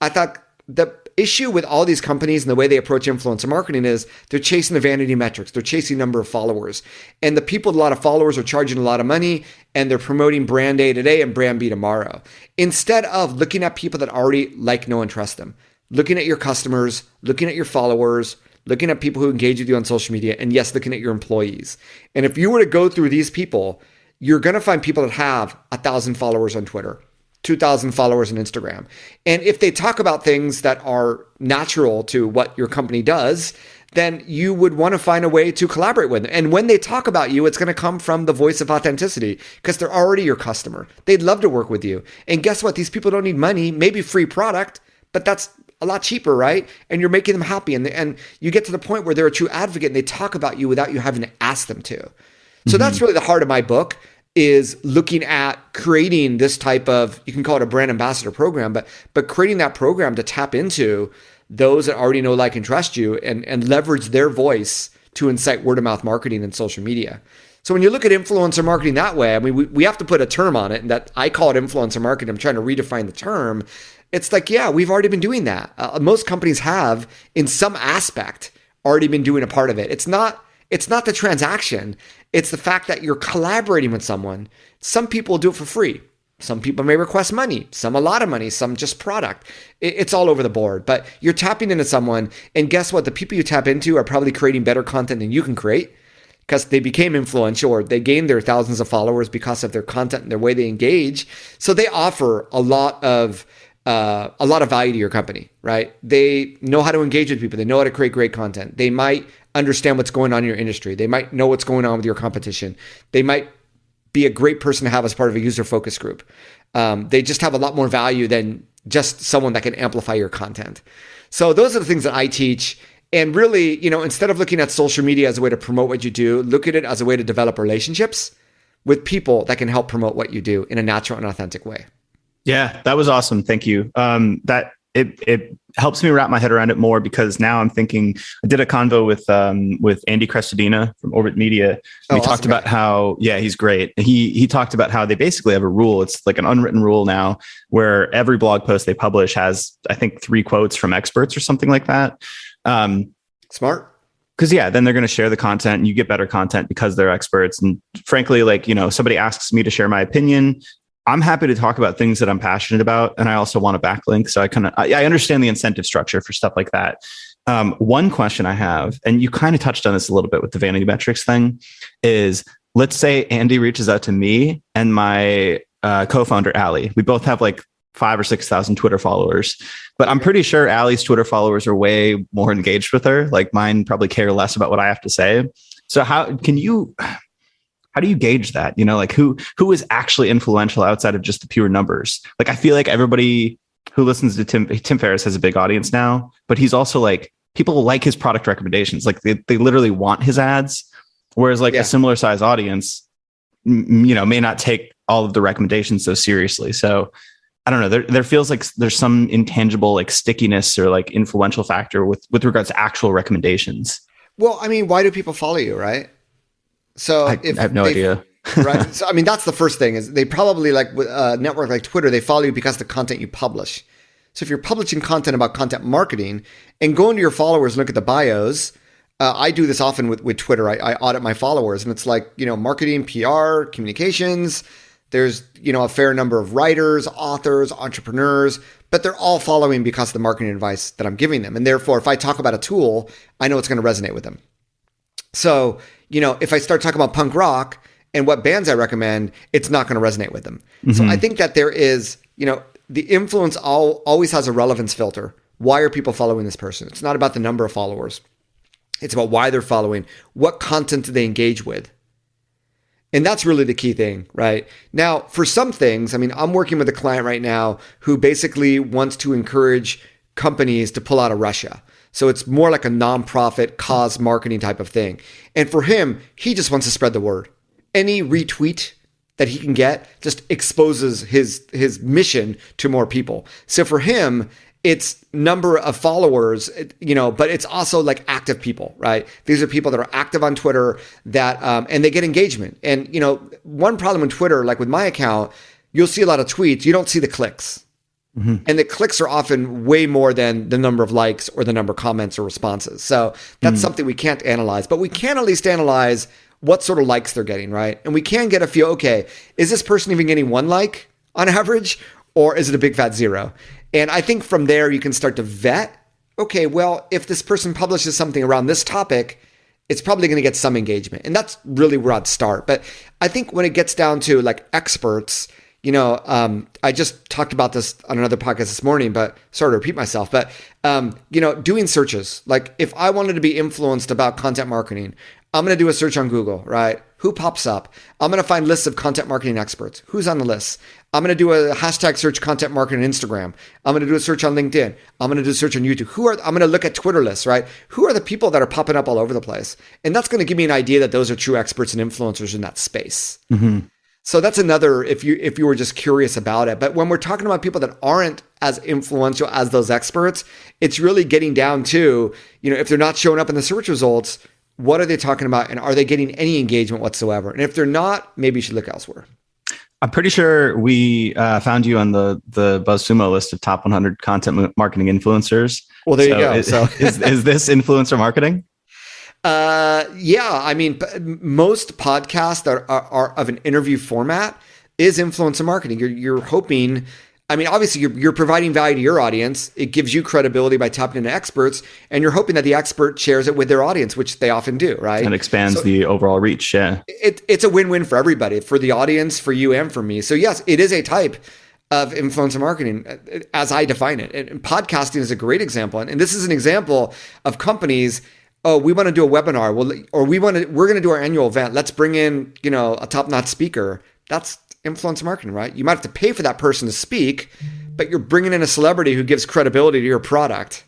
I thought the issue with all these companies and the way they approach influencer marketing is they're chasing the vanity metrics. They're chasing number of followers. And the people with a lot of followers are charging a lot of money and they're promoting brand A today and brand B tomorrow. Instead of looking at people that already like, know, and trust them, looking at your customers, looking at your followers, looking at people who engage with you on social media, and yes, looking at your employees. And if you were to go through these people, you're going to find people that have 1,000 followers on Twitter, 2,000 followers on Instagram. And if they talk about things that are natural to what your company does, then you would want to find a way to collaborate with them. And when they talk about you, it's going to come from the voice of authenticity because they're already your customer. They'd love to work with you. And guess what? These people don't need money, maybe free product, but that's a lot cheaper, right? And you're making them happy. And you get to the point where they're a true advocate and they talk about you without you having to ask them to. So that's really the heart of my book, is looking at creating this type of, you can call it a brand ambassador program, but creating that program to tap into those that already know, like, and trust you and leverage their voice to incite word of mouth marketing and social media. So when you look at influencer marketing that way, I mean, we have to put a term on it, and that I call it influencer marketing. I'm trying to redefine the term. It's like, yeah, we've already been doing that. Most companies have, in some aspect, already been doing a part of it. It's not the transaction. It's the fact that you're collaborating with someone. Some people do it for free. Some people may request money, some a lot of money, some just product. It's all over the board. But you're tapping into someone, and guess what? The people you tap into are probably creating better content than you can create because they became influential or they gained their thousands of followers because of their content and their way they engage. So they offer a lot of value to your company, right? They know how to engage with people. They know how to create great content. They might understand what's going on in your industry. They might know what's going on with your competition. They might be a great person to have as part of a user focus group. They just have a lot more value than just someone that can amplify your content. So those are the things that I teach. And really, instead of looking at social media as a way to promote what you do, look at it as a way to develop relationships with people that can help promote what you do in a natural and authentic way. Yeah, that was awesome. Thank you. That it helps me wrap my head around it more, because now I'm thinking, I did a convo with Andy Crestodina from Orbit Media. We talked about how, he's great. He talked about how they basically have a rule. It's like an unwritten rule now where every blog post they publish has, I think, 3 quotes from experts or something like that. Smart. Because then they're going to share the content and you get better content because they're experts. And frankly, somebody asks me to share my opinion, I'm happy to talk about things that I'm passionate about. And I also want a backlink. So I understand the incentive structure for stuff like that. One question I have, and you kind of touched on this a little bit with the vanity metrics thing, is let's say Andy reaches out to me and my co-founder, Allie. We both have like 5,000 or 6,000 Twitter followers, but I'm pretty sure Allie's Twitter followers are way more engaged with her. Like mine probably care less about what I have to say. So how do you gauge that? Who is actually influential outside of just the pure numbers? Like, I feel like everybody who listens to Tim Ferriss has a big audience now, but he's also like, people like his product recommendations. Like they literally want his ads. Whereas a similar size audience, may not take all of the recommendations so seriously. So I don't know. There feels like there's some intangible like stickiness or like influential factor with regards to actual recommendations. Well, I mean, why do people follow you, right? So I have no idea. Right. So, I mean, that's the first thing, is they probably, like with a network like Twitter, they follow you because of the content you publish. So if you're publishing content about content marketing and go into your followers and look at the bios, I do this often with Twitter. I audit my followers, and it's like, marketing, PR, communications. There's, a fair number of writers, authors, entrepreneurs, but they're all following because of the marketing advice that I'm giving them. And therefore, if I talk about a tool, I know it's going to resonate with them. So, if I start talking about punk rock and what bands I recommend, it's not going to resonate with them. Mm-hmm. So I think that there is, the influence always has a relevance filter. Why are people following this person? It's not about the number of followers. It's about why they're following. What content do they engage with? And that's really the key thing, right? Now, for some things, I mean, I'm working with a client right now who basically wants to encourage companies to pull out of Russia. So it's more like a nonprofit cause marketing type of thing. And for him, he just wants to spread the word. Any retweet that he can get just exposes his mission to more people. So for him, it's number of followers, but it's also like active people, right? These are people that are active on Twitter that, and they get engagement. And, one problem in Twitter, like with my account, you'll see a lot of tweets. You don't see the clicks. Mm-hmm. And the clicks are often way more than the number of likes or the number of comments or responses. So that's something we can't analyze, but we can at least analyze what sort of likes they're getting, right? And we can get a feel, okay, is this person even getting one like on average, or is it a big fat zero? And I think from there, you can start to vet, okay, well, if this person publishes something around this topic, it's probably going to get some engagement. And that's really where I'd start. But I think when it gets down to like experts, I just talked about this on another podcast this morning, but sorry to repeat myself, but, doing searches, like if I wanted to be influenced about content marketing, I'm going to do a search on Google, right? Who pops up? I'm going to find lists of content marketing experts. Who's on the list? I'm going to do a hashtag search content marketing on Instagram. I'm going to do a search on LinkedIn. I'm going to do a search on YouTube. I'm going to look at Twitter lists, right? Who are the people that are popping up all over the place? And that's going to give me an idea that those are true experts and influencers in that space. Mm-hmm. So that's another, if you were just curious about it. But when we're talking about people that aren't as influential as those experts, it's really getting down to, if they're not showing up in the search results, what are they talking about? And are they getting any engagement whatsoever? And if they're not, maybe you should look elsewhere. I'm pretty sure we found you on the BuzzSumo list of top 100 content marketing influencers. Well, there you go. Is this influencer marketing? Yeah. I mean, most podcasts that are of an interview format is influencer marketing. You're hoping, I mean, obviously you're providing value to your audience. It gives you credibility by tapping into experts, and you're hoping that the expert shares it with their audience, which they often do, right? And expands the overall reach. Yeah. It's a win-win for everybody, for the audience, for you, and for me. So yes, it is a type of influencer marketing as I define it. And podcasting is a great example. And this is an example of companies, we want to do a webinar, or we're going to do our annual event. Let's bring in, a top-notch speaker. That's influencer marketing, right? You might have to pay for that person to speak, but you're bringing in a celebrity who gives credibility to your product.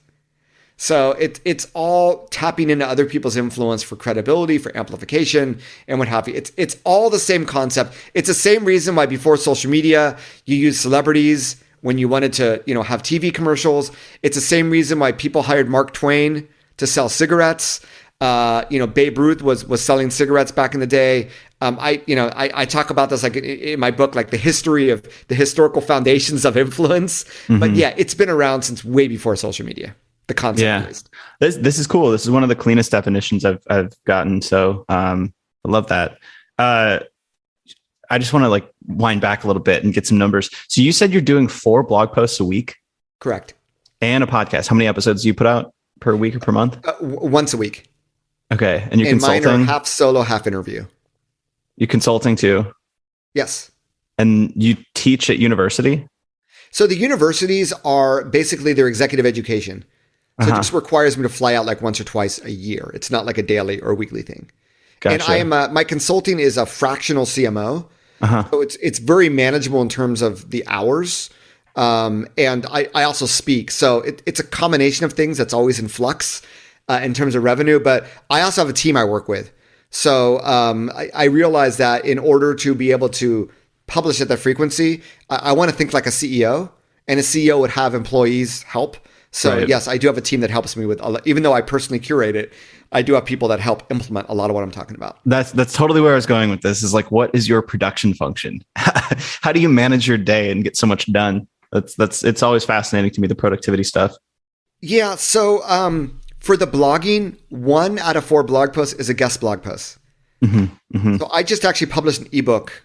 So it's all tapping into other people's influence for credibility, for amplification, and what have you. It's all the same concept. It's the same reason why before social media, you use celebrities when you wanted to, have TV commercials. It's the same reason why people hired Mark Twain to sell cigarettes. Babe Ruth was selling cigarettes back in the day. I talk about this like in my book, like the historical foundations of influence. Mm-hmm. But yeah, it's been around since way before social media. The concept. Yeah, this is cool. This is one of the cleanest definitions I've gotten. So I love that. I just want to wind back a little bit and get some numbers. So you said you're doing 4 blog posts a week, correct? And a podcast. How many episodes do you put out per week or per month? Once a week. Okay, and you're consulting. Mine are half solo, half interview. You're consulting too? Yes. And you teach at university? So the universities are basically their executive education. So it just requires me to fly out like once or twice a year. It's not like a daily or weekly thing. Gotcha. And my consulting is a fractional CMO. So it's very manageable in terms of the hours. And I also speak. So it's a combination of things that's always in flux in terms of revenue. But I also have a team I work with. So I realize that in order to be able to publish at that frequency, I want to think like a CEO, and a CEO would have employees help. So right. Yes, I do have a team that helps me with, even though I personally curate it, I do have people that help implement a lot of what I'm talking about. That's totally where I was going with this, is what is your production function? How do you manage your day and get so much done? It's always fascinating to me, the productivity stuff. Yeah. So for the blogging, 1 out of 4 blog posts is a guest blog post. Mm-hmm, mm-hmm. So I just actually published an ebook,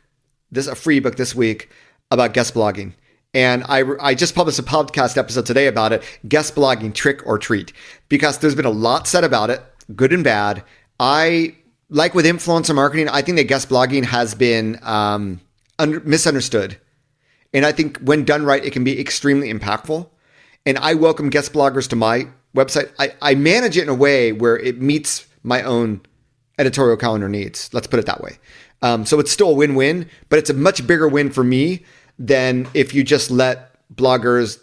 a free ebook this week about guest blogging. And I just published a podcast episode today about it, guest blogging, trick or treat, because there's been a lot said about it, good and bad. Like with influencer marketing, I think that guest blogging has been misunderstood. And I think when done right, it can be extremely impactful. And I welcome guest bloggers to my website. I manage it in a way where it meets my own editorial calendar needs. Let's put it that way. So it's still a win-win, but it's a much bigger win for me than if you just let bloggers,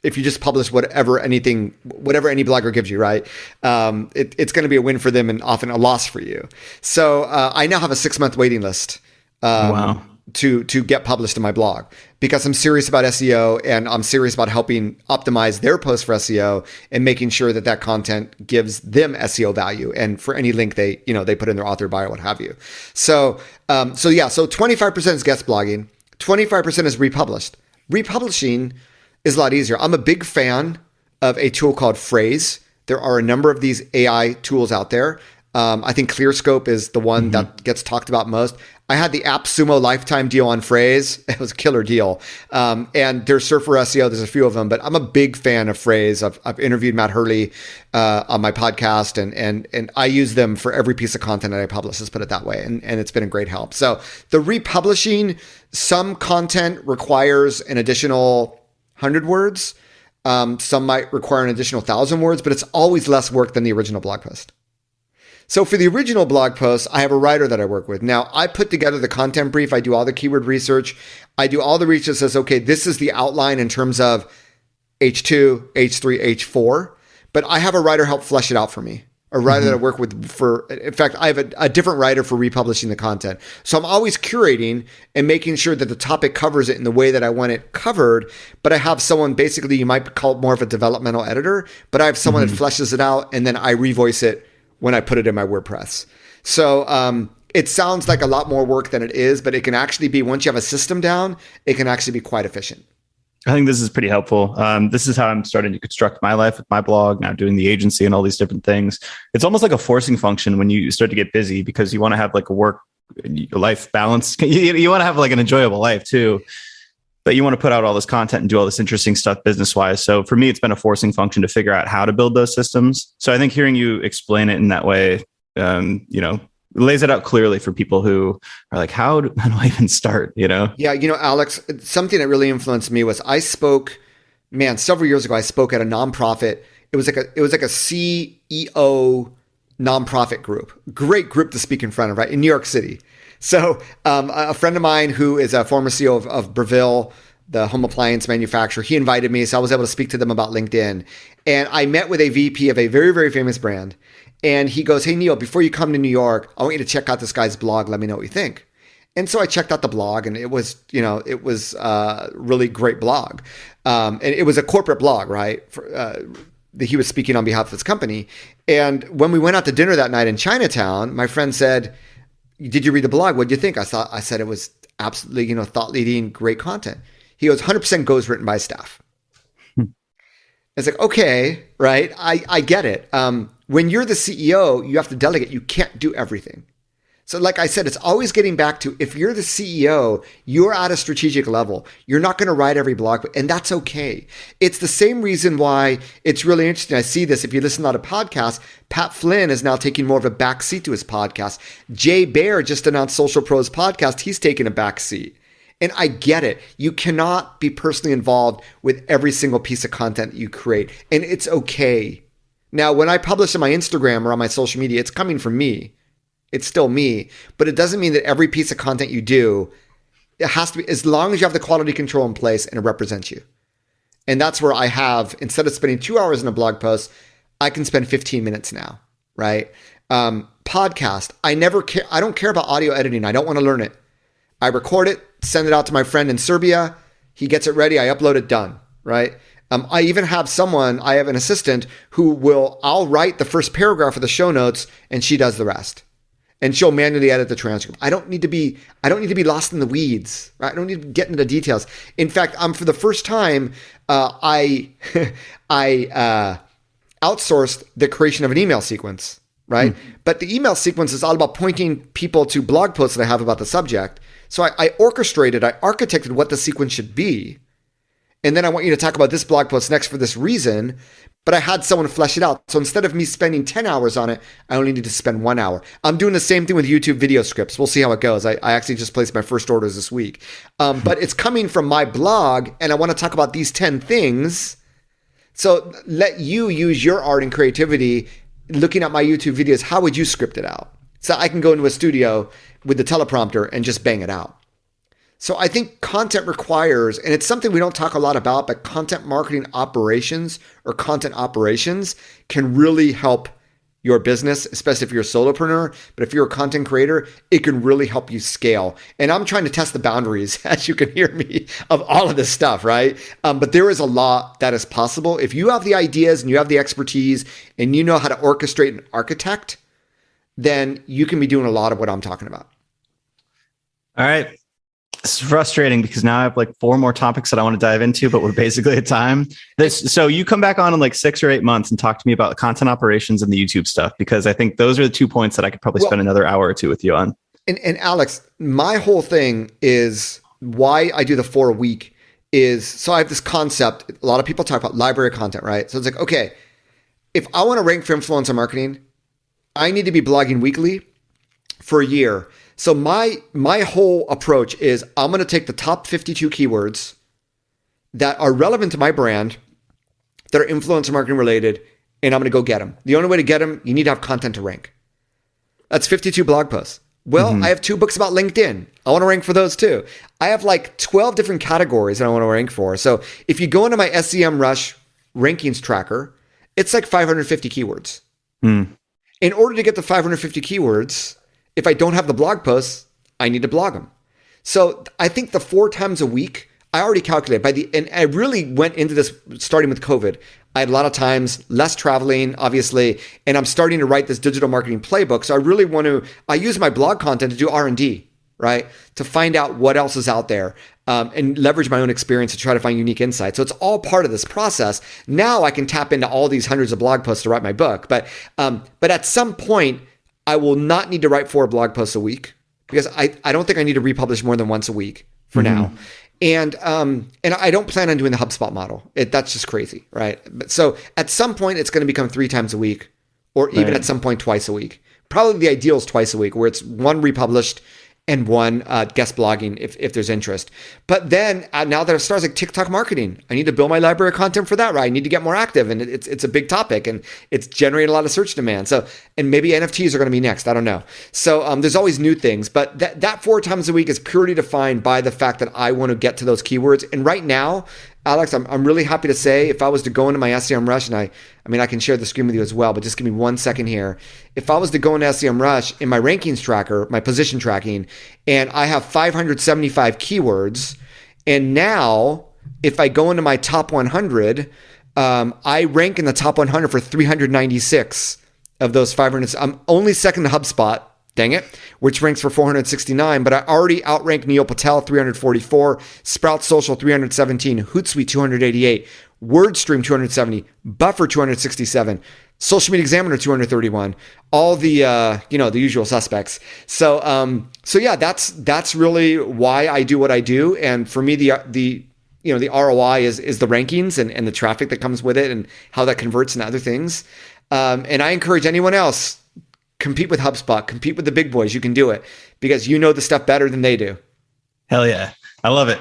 if you just publish whatever any blogger gives you, right? It's going to be a win for them and often a loss for you. So I now have a 6-month waiting list. Wow. To get published in my blog because I'm serious about SEO and I'm serious about helping optimize their posts for SEO and making sure that content gives them SEO value and for any link they put in their author bio, what have you. So 25% is guest blogging, 25% is republished. Republishing is a lot easier. I'm a big fan of a tool called Phrase. There are a number of these AI tools out there. I think ClearScope is the one that gets talked about most. I had the AppSumo lifetime deal on Phrase. It was a killer deal. And there's Surfer SEO. There's a few of them, but I'm a big fan of Phrase. I've interviewed Matt Hurley on my podcast, and I use them for every piece of content that I publish. Let's put it that way. And it's been a great help. So the republishing, some content requires an additional 100 words. Some might require an additional 1,000 words, but it's always less work than the original blog post. So for the original blog post, I have a writer that I work with. Now, I put together the content brief. I do all the keyword research. I do all the research that says, okay, this is the outline in terms of H2, H3, H4. But I have a writer help flesh it out for me. A writer that I work with in fact, I have a different writer for republishing the content. So I'm always curating and making sure that the topic covers it in the way that I want it covered. But I have someone, basically, you might call it more of a developmental editor, but I have someone that fleshes it out and then I revoice it when I put it in my WordPress. So it sounds like a lot more work than it is, but it can actually be, once you have a system down, it can actually be quite efficient. I think this is pretty helpful. This is how I'm starting to construct my life with my blog, now doing the agency and all these different things. It's almost like a forcing function when you start to get busy because you want to have like a work-life balance. You want to have like an enjoyable life too. But you want to put out all this content and do all this interesting stuff business-wise. So for me, it's been a forcing function to figure out how to build those systems. So I think hearing you explain it in that way, lays it out clearly for people who are like, how do I even start? Yeah, Alex, something that really influenced me was I spoke, several years ago, I spoke at a nonprofit. It was like a CEO nonprofit group, great group to speak in front of, right, in New York City. So a friend of mine who is a former CEO of Breville, the home appliance manufacturer, he invited me. So I was able to speak to them about LinkedIn. And I met with a VP of a very, very famous brand. And he goes, "Hey, Neal, before you come to New York, I want you to check out this guy's blog. Let me know what you think." And so I checked out the blog, and it was a really great blog. And it was a corporate blog, right? He was speaking on behalf of his company. And when we went out to dinner that night in Chinatown, my friend said, "Did you read the blog? What did you think?" I said it was absolutely, thought-leading, great content. He goes, 100% goes written by staff. It's like, okay, right? I get it. When you're the CEO, you have to delegate. You can't do everything. So like I said, it's always getting back to, if you're the CEO, you're at a strategic level. You're not going to write every blog, and that's okay. It's the same reason why it's really interesting. I see this. If you listen to a lot of podcasts, Pat Flynn is now taking more of a back seat to his podcast. Jay Baer just announced Social Pros podcast. He's taking a back seat. And I get it. You cannot be personally involved with every single piece of content that you create. And it's okay. Now, when I publish on my Instagram or on my social media, it's coming from me. It's still me. But it doesn't mean that every piece of content you do, it has to be, as long as you have the quality control in place and it represents you. And that's where I have, instead of spending 2 hours in a blog post, I can spend 15 minutes now, right? Podcast. I don't care about audio editing. I don't want to learn it. I record it, send it out to my friend in Serbia. He gets it ready. I upload it, done, right? I even have I have an assistant I'll write the first paragraph of the show notes and she does the rest. And she'll manually edit the transcript. I don't need to be lost in the weeds, right? I don't need to get into the details. In fact, for the first time, I outsourced the creation of an email sequence, right? But the email sequence is all about pointing people to blog posts that I have about the subject. So I architected what the sequence should be. And then I want you to talk about this blog post next for this reason. But I had someone flesh it out. So instead of me spending 10 hours on it, I only need to spend 1 hour. I'm doing the same thing with YouTube video scripts. We'll see how it goes. I actually just placed my first orders this week. But it's coming from my blog, and I want to talk about these 10 things. So let you use your art and creativity. Looking at my YouTube videos, how would you script it out? So I can go into a studio with the teleprompter and just bang it out. So I think content requires, and it's something we don't talk a lot about, but content marketing operations or content operations can really help your business, especially if you're a solopreneur. But if you're a content creator, it can really help you scale. And I'm trying to test the boundaries, as you can hear me, of all of this stuff, right? But there is a lot that is possible. If you have the ideas and you have the expertise and you know how to orchestrate and architect, then you can be doing a lot of what I'm talking about. All right. It's frustrating because now I have like 4 more topics that I want to dive into, but we're basically at time. So you come back on in like 6 or 8 months and talk to me about content operations and the YouTube stuff, because I think those are the 2 points that I could probably spend another hour or 2 with you on. And Alex, my whole thing is why I do the 4 a week is, so I have this concept. A lot of people talk about library content, right? So it's like, okay, if I want to rank for influencer marketing, I need to be blogging weekly for a year. So my whole approach is I'm going to take the top 52 keywords that are relevant to my brand, that are influencer marketing related, and I'm going to go get them. The only way to get them, you need to have content to rank. That's 52 blog posts. Well, I have 2 books about LinkedIn. I want to rank for those too. I have like 12 different categories that I want to rank for. So if you go into my SEMrush rankings tracker, it's like 550 keywords. In order to get the 550 keywords, if I don't have the blog posts, I need to blog them. So I think the 4 times a week, I already calculated and I really went into this starting with COVID. I had a lot of times, less traveling, obviously, and I'm starting to write this digital marketing playbook. So I really I use my blog content to do R&D, right? To find out what else is out there and leverage my own experience to try to find unique insights. So it's all part of this process. Now I can tap into all these hundreds of blog posts to write my book. But at some point, I will not need to write 4 blog posts a week because I don't think I need to republish more than once a week for now. And I don't plan on doing the HubSpot model. That's just crazy, right? So at some point, it's going to become 3 times a week, or even at some point twice a week. Probably the ideal is twice a week, where it's 1 republished and 1 guest blogging if there's interest. But then now that it starts like TikTok marketing, I need to build my library of content for that, right? I need to get more active, and it's a big topic, and it's generating a lot of search demand. So, and maybe NFTs are going to be next. I don't know. So there's always new things, but that 4 times a week is purely defined by the fact that I want to get to those keywords. And right now, Alex, I'm really happy to say, if I was to go into my SEMrush, and I mean, I can share the screen with you as well, but just give me 1 second here. If I was to go into SEMrush in my rankings tracker, my position tracking, and I have 575 keywords, and now if I go into my top 100, I rank in the top 100 for 396 of those 500. I'm only second to HubSpot. Dang it, which ranks for 469, but I already outranked Neal Patel, 344, Sprout Social, 317, Hootsuite, 288, WordStream, 270, Buffer, 267, Social Media Examiner, 231, all the, the usual suspects. So yeah, that's really why I do what I do. And for me, the ROI is the rankings and the traffic that comes with it and how that converts into other things. And I encourage anyone else, compete with HubSpot, compete with the big boys. You can do it because you know the stuff better than they do. Hell yeah. I love it.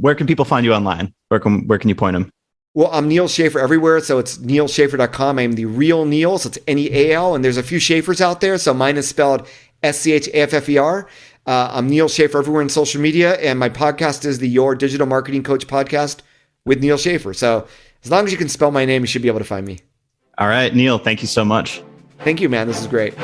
Where can people find you online? Where can you point them? Well, I'm Neal Schaffer everywhere. So it's nealschaffer.com. I'm the real Neal. So it's Neal. And there's a few Schaffers out there. So mine is spelled Schaffer. I'm Neal Schaffer everywhere in social media. And my podcast is the Your Digital Marketing Coach podcast with Neal Schaffer. So as long as you can spell my name, you should be able to find me. All right, Neal, thank you so much. Thank you, man. This is great.